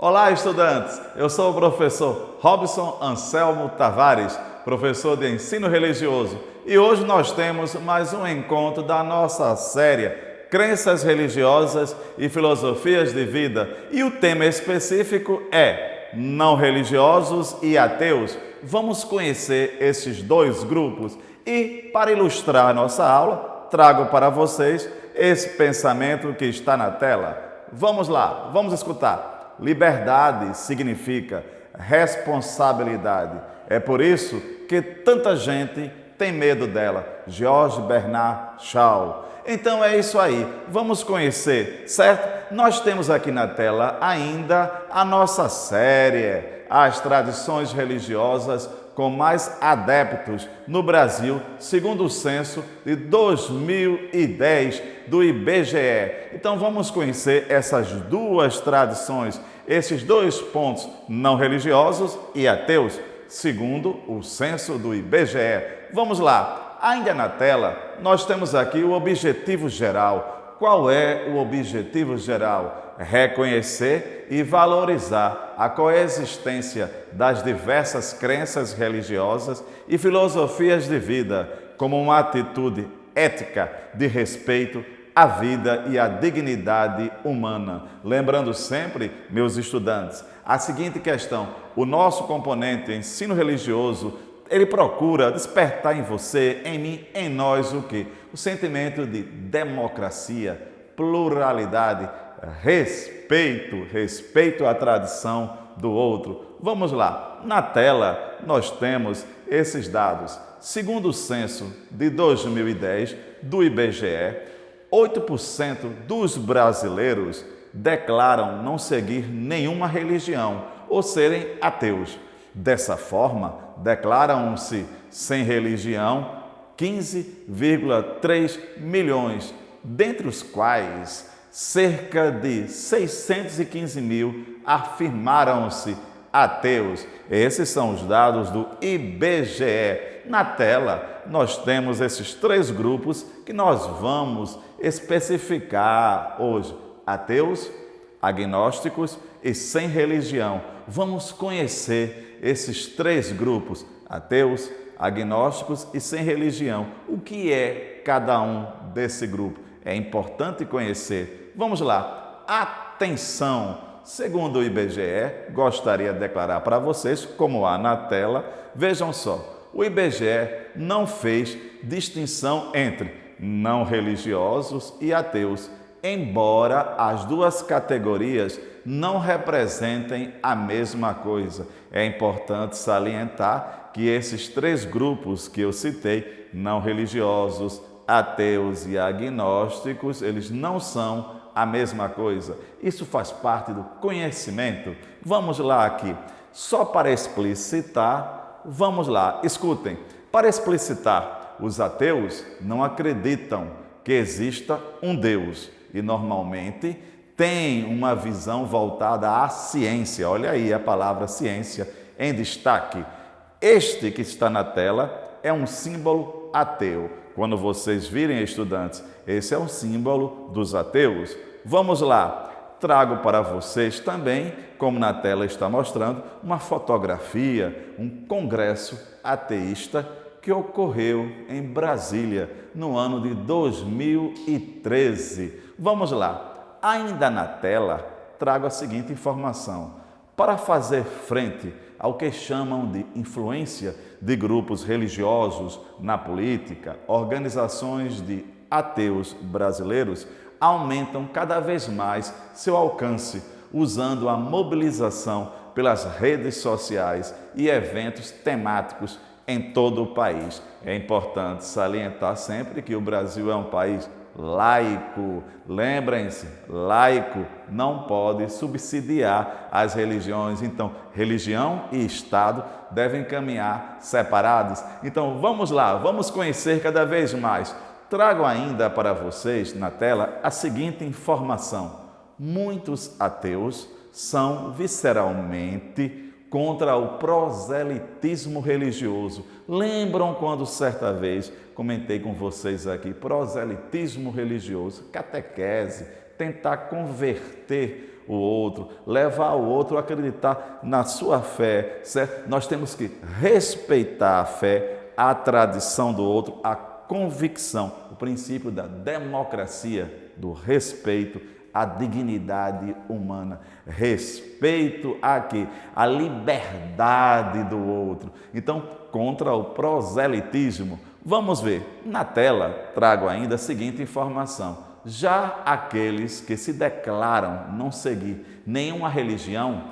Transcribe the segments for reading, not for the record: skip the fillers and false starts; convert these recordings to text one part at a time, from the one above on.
Olá, estudantes! Eu sou o professor Robson Anselmo Tavares, professor de ensino religioso, e hoje nós temos mais um encontro da nossa série Crenças Religiosas e Filosofias de Vida, e o tema específico é não religiosos e ateus. Vamos conhecer esses dois grupos e, para ilustrar a nossa aula, trago para vocês esse pensamento que está na tela. Vamos lá, vamos escutar. Liberdade significa responsabilidade. É por isso que tanta gente tem medo dela. George Bernard Shaw. Então é isso aí. Vamos conhecer, certo? Nós temos aqui na tela ainda a nossa série, as tradições religiosas com mais adeptos no Brasil, segundo o censo de 2010 do IBGE. Então vamos conhecer essas duas tradições, esses dois pontos, não religiosos e ateus, segundo o censo do IBGE. Vamos lá, ainda na tela nós temos aqui o objetivo geral. Qual é o objetivo geral? Reconhecer e valorizar a coexistência das diversas crenças religiosas e filosofias de vida como uma atitude ética de respeito à vida e à dignidade humana. Lembrando sempre, meus estudantes, a seguinte questão: o nosso componente ensino religioso, ele procura despertar em você, em mim, em nós o quê? O sentimento de democracia, pluralidade, respeito à tradição do outro. Vamos lá, na tela nós temos esses dados. Segundo o censo de 2010 do IBGE, 8% dos brasileiros declaram não seguir nenhuma religião ou serem ateus. Dessa forma, declaram-se sem religião 15,3 milhões, dentre os quais cerca de 615 mil afirmaram-se ateus. Esses são os dados do IBGE. Na tela, nós temos esses três grupos que nós vamos especificar hoje: ateus, agnósticos e sem religião. Vamos conhecer esses três grupos: ateus, agnósticos e sem religião. O que é cada um desse grupo? É importante conhecer. Vamos lá. Atenção! Segundo o IBGE, gostaria de declarar para vocês, como há na tela, vejam só, o IBGE não fez distinção entre não religiosos e ateus, embora as duas categorias não representem a mesma coisa. É importante salientar que esses três grupos que eu citei, não religiosos, ateus e agnósticos, eles não são a mesma coisa. Isso faz parte do conhecimento. Vamos lá aqui, só para explicitar, vamos lá, escutem. Para explicitar, os ateus não acreditam que exista um Deus e normalmente têm uma visão voltada à ciência. Olha aí a palavra ciência em destaque. Este que está na tela é um símbolo ateu. Quando vocês virem, estudantes, esse é o símbolo dos ateus. Vamos lá, trago para vocês também, como na tela está mostrando, uma fotografia, um congresso ateísta que ocorreu em Brasília no ano de 2013. Vamos lá, ainda na tela, trago a seguinte informação. Para fazer frente ao que chamam de influência de grupos religiosos na política, organizações de ateus brasileiros aumentam cada vez mais seu alcance, usando a mobilização pelas redes sociais e eventos temáticos em todo o país. É importante salientar sempre que o Brasil é um país laico. Lembrem-se, laico não pode subsidiar as religiões. Então, religião e Estado devem caminhar separados. Então, vamos lá, vamos conhecer cada vez mais. Trago ainda para vocês na tela a seguinte informação: muitos ateus são visceralmente contra o proselitismo religioso. Lembram quando certa vez comentei com vocês aqui, proselitismo religioso, catequese, tentar converter o outro, levar o outro a acreditar na sua fé, certo? Nós temos que respeitar a fé, a tradição do outro, a convicção, o princípio da democracia, do respeito à dignidade humana, respeito a quê? A liberdade do outro. Então, contra o proselitismo, vamos ver, na tela trago ainda a seguinte informação: já aqueles que se declaram não seguir nenhuma religião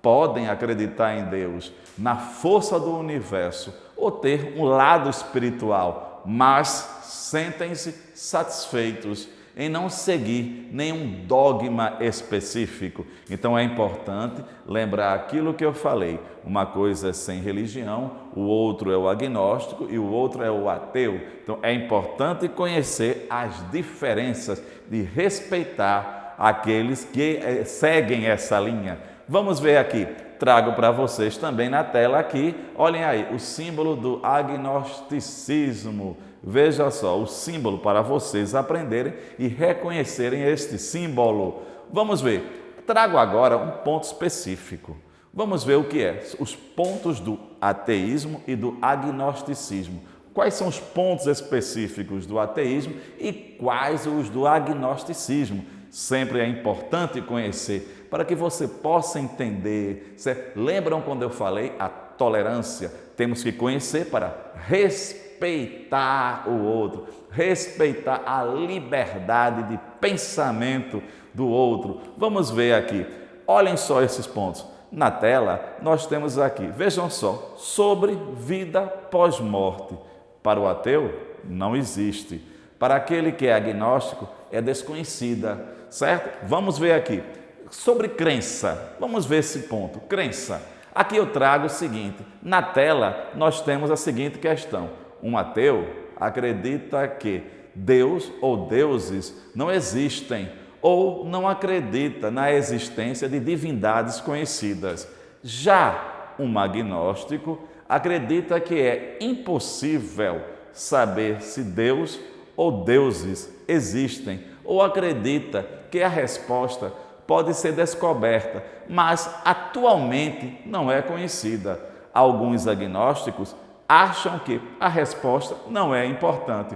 podem acreditar em Deus, na força do universo ou ter um lado espiritual, mas sentem-se satisfeitos em não seguir nenhum dogma específico. Então é importante lembrar aquilo que eu falei: uma coisa é sem religião, o outro é o agnóstico e o outro é o ateu. Então é importante conhecer as diferenças e respeitar aqueles que seguem essa linha. Vamos ver aqui, trago para vocês também na tela aqui, olhem aí, o símbolo do agnosticismo. Veja só, o símbolo para vocês aprenderem e reconhecerem este símbolo. Vamos ver, trago agora um ponto específico. Vamos ver o que é, os pontos do ateísmo e do agnosticismo. Quais são os pontos específicos do ateísmo e quais os do agnosticismo? Sempre é importante conhecer para que você possa entender. Certo? Lembram quando eu falei a tolerância? Temos que conhecer para respeitar o outro, respeitar a liberdade de pensamento do outro. Vamos ver aqui, olhem só esses pontos. Na tela nós temos aqui, vejam só, sobre vida pós-morte. Para o ateu, não existe. Para aquele que é agnóstico, é desconhecida, certo? Vamos ver aqui, sobre crença, vamos ver esse ponto, crença. Aqui eu trago o seguinte, na tela nós temos a seguinte questão: um ateu acredita que Deus ou deuses não existem ou não acredita na existência de divindades conhecidas. Já um agnóstico acredita que é impossível saber se Deus ou deuses existem ou acredita que a resposta pode ser descoberta, mas atualmente não é conhecida. Alguns agnósticos acham que a resposta não é importante.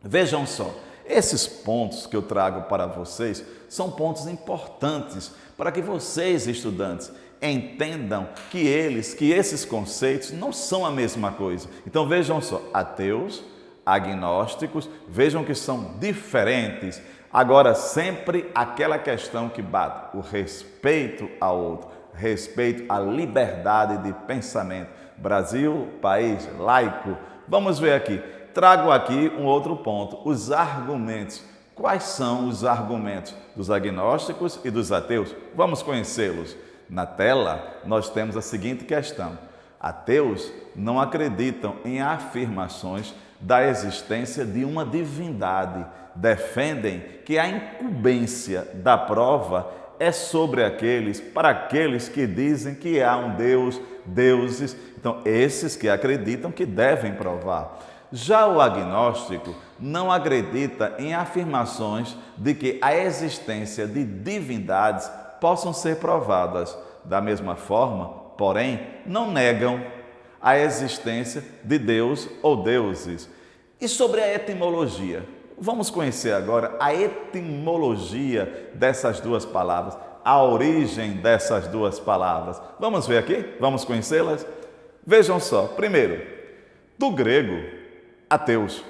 Vejam só, esses pontos que eu trago para vocês são pontos importantes para que vocês, estudantes, entendam que esses conceitos não são a mesma coisa. Então vejam só, ateus, agnósticos, vejam que são diferentes. Agora, sempre aquela questão que bate, o respeito ao outro, respeito à liberdade de pensamento. Brasil, país laico. Vamos ver aqui, trago aqui um outro ponto, os argumentos. Quais são os argumentos dos agnósticos e dos ateus? Vamos conhecê-los. Na tela, nós temos a seguinte questão: ateus não acreditam em afirmações da existência de uma divindade. Defendem que a incumbência da prova é para aqueles que dizem que há um Deus, deuses. Então, esses que acreditam que devem provar. Já o agnóstico não acredita em afirmações de que a existência de divindades possam ser provadas. Da mesma forma, porém, não negam a existência de Deus ou deuses. E sobre a etimologia? Vamos conhecer agora a etimologia dessas duas palavras, a origem dessas duas palavras. Vamos ver aqui? Vamos conhecê-las? Vejam só, primeiro, do grego, ateus,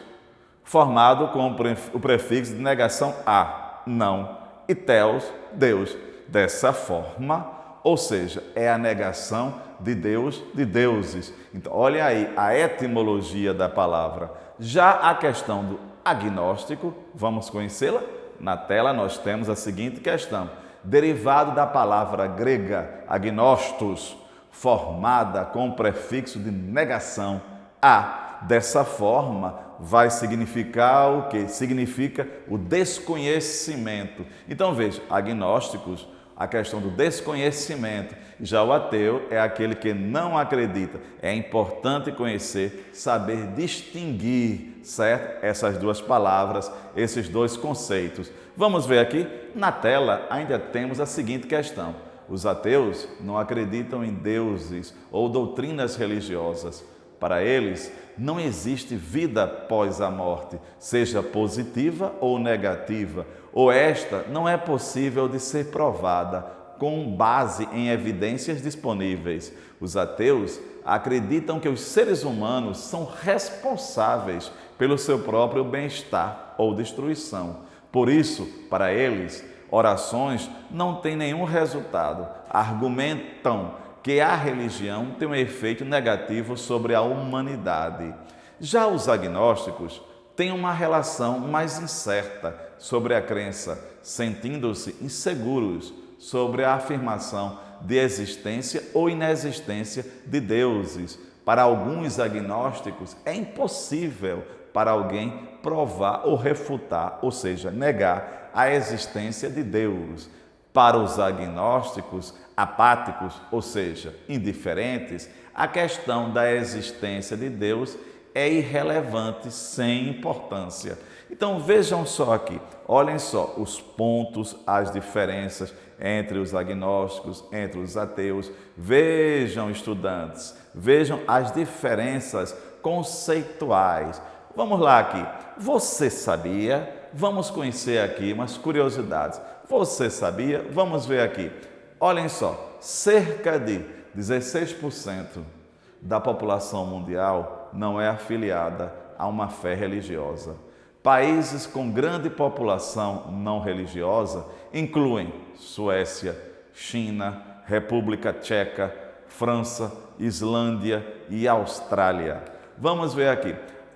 formado com o prefixo de negação a, não, e theos, Deus. Dessa forma, ou seja, é a negação de Deus, de deuses. Então, olha aí a etimologia da palavra. Já a questão do agnóstico, vamos conhecê-la? Na tela nós temos a seguinte questão: derivado da palavra grega agnostos, formada com o prefixo de negação a. Dessa forma, vai significar o quê? Significa o desconhecimento. Então veja, agnósticos, a questão do desconhecimento. Já o ateu é aquele que não acredita. É importante conhecer, saber distinguir, certo? Essas duas palavras, esses dois conceitos. Vamos ver aqui, na tela ainda temos a seguinte questão. Os ateus não acreditam em deuses ou doutrinas religiosas. Para eles, não existe vida após a morte, seja positiva ou negativa, ou esta não é possível de ser provada com base em evidências disponíveis. Os ateus acreditam que os seres humanos são responsáveis pelo seu próprio bem-estar ou destruição. Por isso, para eles, orações não têm nenhum resultado. Argumentam que a religião tem um efeito negativo sobre a humanidade. Já os agnósticos têm uma relação mais incerta sobre a crença, sentindo-se inseguros sobre a afirmação de existência ou inexistência de deuses. Para alguns agnósticos, é impossível para alguém provar ou refutar, ou seja, negar a existência de Deus. Para os agnósticos apáticos, ou seja, indiferentes, a questão da existência de Deus é irrelevante, sem importância. Então vejam só aqui, olhem só os pontos, as diferenças entre os agnósticos, entre os ateus. Vejam, estudantes, vejam as diferenças conceituais. Vamos lá aqui. Você sabia? Vamos conhecer aqui umas curiosidades. Você sabia? Vamos ver aqui. Olhem só, cerca de 16% da população mundial não é afiliada a uma fé religiosa. Países com grande população não religiosa incluem Suécia, China, República Tcheca, França, Islândia e Austrália. Vamos ver aqui.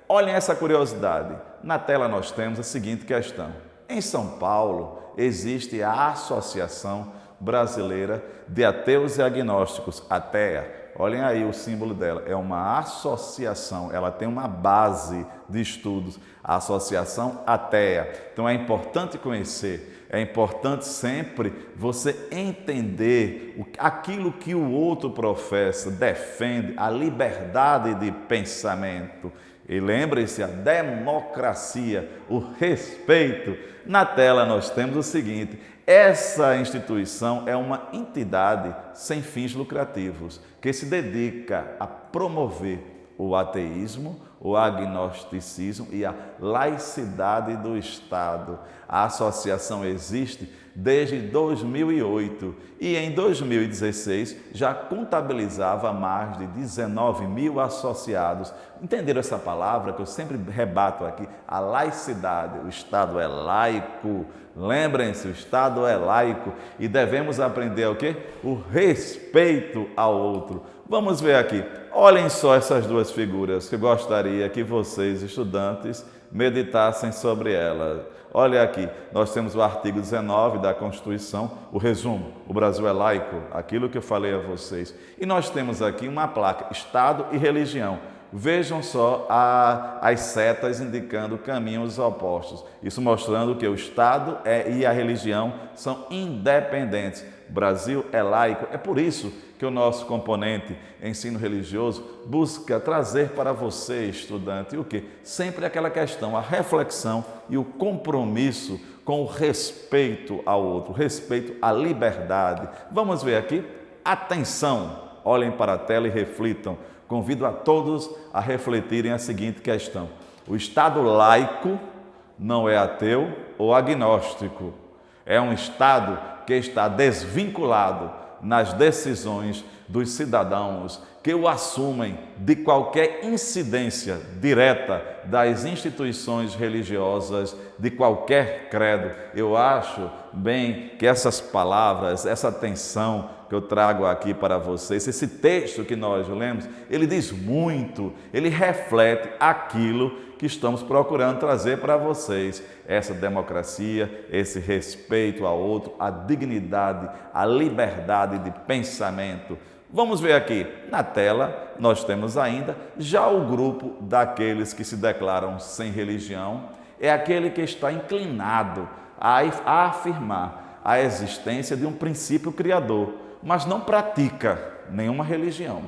Olhem essa curiosidade. Na tela nós temos a seguinte questão. Em São Paulo existe a Associação Brasileira de Ateus e Agnósticos, ATEA. Olhem aí o símbolo dela, é uma associação, ela tem uma base de estudos, a Associação ATEA. Então é importante conhecer, é importante sempre você entender aquilo que o outro professa, defende, a liberdade de pensamento. E lembre-se, a democracia, o respeito. Na tela nós temos o seguinte, essa instituição é uma entidade sem fins lucrativos, que se dedica a promover o ateísmo, o agnosticismo e a laicidade do Estado. A associação existe desde 2008 e em 2016 já contabilizava mais de 19 mil associados. Entenderam essa palavra que eu sempre rebato aqui? A laicidade. O Estado é laico. Lembrem-se, o Estado é laico e devemos aprender o quê? O respeito ao outro. Vamos ver aqui. Olhem só essas duas figuras que eu gostaria que vocês, estudantes, meditassem sobre elas. Olha aqui, nós temos o artigo 19 da Constituição, o resumo, o Brasil é laico, aquilo que eu falei a vocês. E nós temos aqui uma placa, Estado e Religião. Vejam só as setas indicando caminhos opostos. Isso mostrando que o Estado e a religião são independentes. O Brasil é laico. É por isso que o nosso componente ensino religioso busca trazer para você, estudante, o quê? Sempre aquela questão, a reflexão e o compromisso com o respeito ao outro, respeito à liberdade. Vamos ver aqui? Atenção! Olhem para a tela e reflitam. Convido a todos a refletirem a seguinte questão. O Estado laico não é ateu ou agnóstico. É um Estado que está desvinculado nas decisões dos cidadãos que o assumem de qualquer incidência direta das instituições religiosas, de qualquer credo. Eu acho bem que essas palavras, essa atenção que eu trago aqui para vocês, esse texto que nós lemos, ele diz muito, ele reflete aquilo que estamos procurando trazer para vocês. Essa democracia, esse respeito ao outro, a dignidade, a liberdade de pensamento. Vamos ver aqui, na tela nós temos ainda já o grupo daqueles que se declaram sem religião, é aquele que está inclinado a afirmar a existência de um princípio criador, mas não pratica nenhuma religião,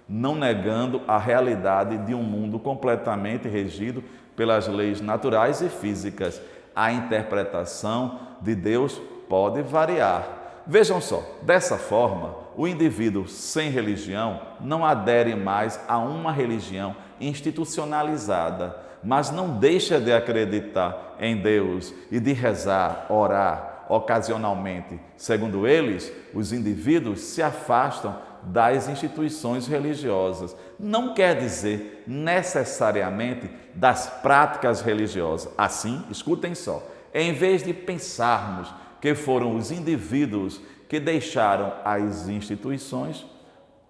não negando a realidade de um mundo completamente regido pelas leis naturais e físicas. a interpretação de Deus pode variar. Vejam só, dessa forma, o indivíduo sem religião não adere mais a uma religião institucionalizada, mas não deixa de acreditar em Deus e de rezar, orar ocasionalmente. Segundo eles, os indivíduos se afastam das instituições religiosas. Não quer dizer necessariamente das práticas religiosas. Assim, escutem só, em vez de pensarmos que foram os indivíduos que deixaram as instituições,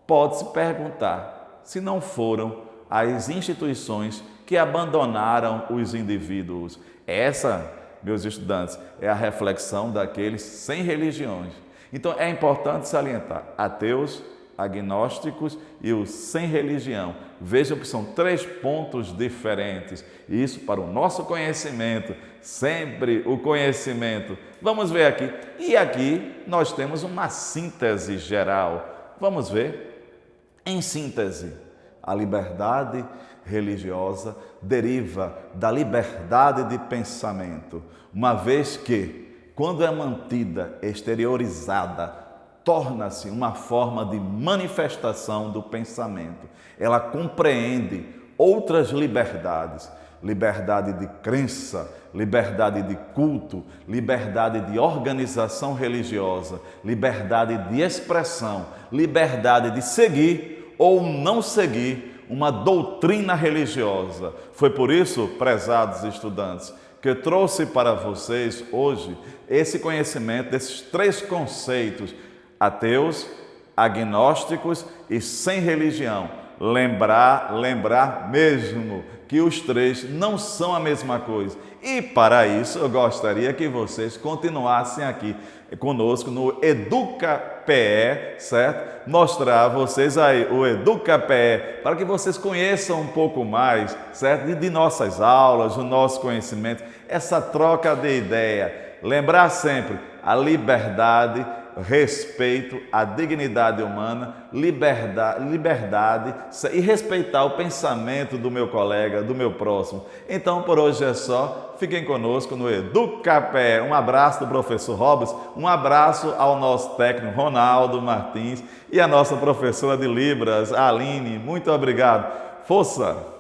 pode-se perguntar se não foram as instituições que abandonaram os indivíduos. Essa, meus estudantes, é a reflexão daqueles sem religiões. Então é importante salientar ateus, agnósticos e os sem religião. Vejam que são 3 pontos diferentes. Isso para o nosso conhecimento, sempre o conhecimento. Vamos ver aqui. E aqui nós temos uma síntese geral. Vamos ver? Em síntese, a liberdade religiosa deriva da liberdade de pensamento, uma vez que, quando é mantida exteriorizada, torna-se uma forma de manifestação do pensamento. Ela compreende outras liberdades, liberdade de crença, liberdade de culto, liberdade de organização religiosa, liberdade de expressão, liberdade de seguir ou não seguir uma doutrina religiosa. Foi por isso, prezados estudantes, que eu trouxe para vocês hoje esse conhecimento desses 3 conceitos: ateus, agnósticos e sem religião. Lembrar mesmo que os 3 não são a mesma coisa. E para isso eu gostaria que vocês continuassem aqui conosco no EducaPE, certo? Mostrar a vocês aí o EducaPE, para que vocês conheçam um pouco mais, certo? De nossas aulas, do nosso conhecimento, essa troca de ideia. Lembrar sempre a liberdade, respeito à dignidade humana, liberdade e respeitar o pensamento do meu colega, do meu próximo. Então, por hoje é só. Fiquem conosco no EducaPE. Um abraço do professor Robes, um abraço ao nosso técnico Ronaldo Martins e a nossa professora de Libras, Aline. Muito obrigado. Força!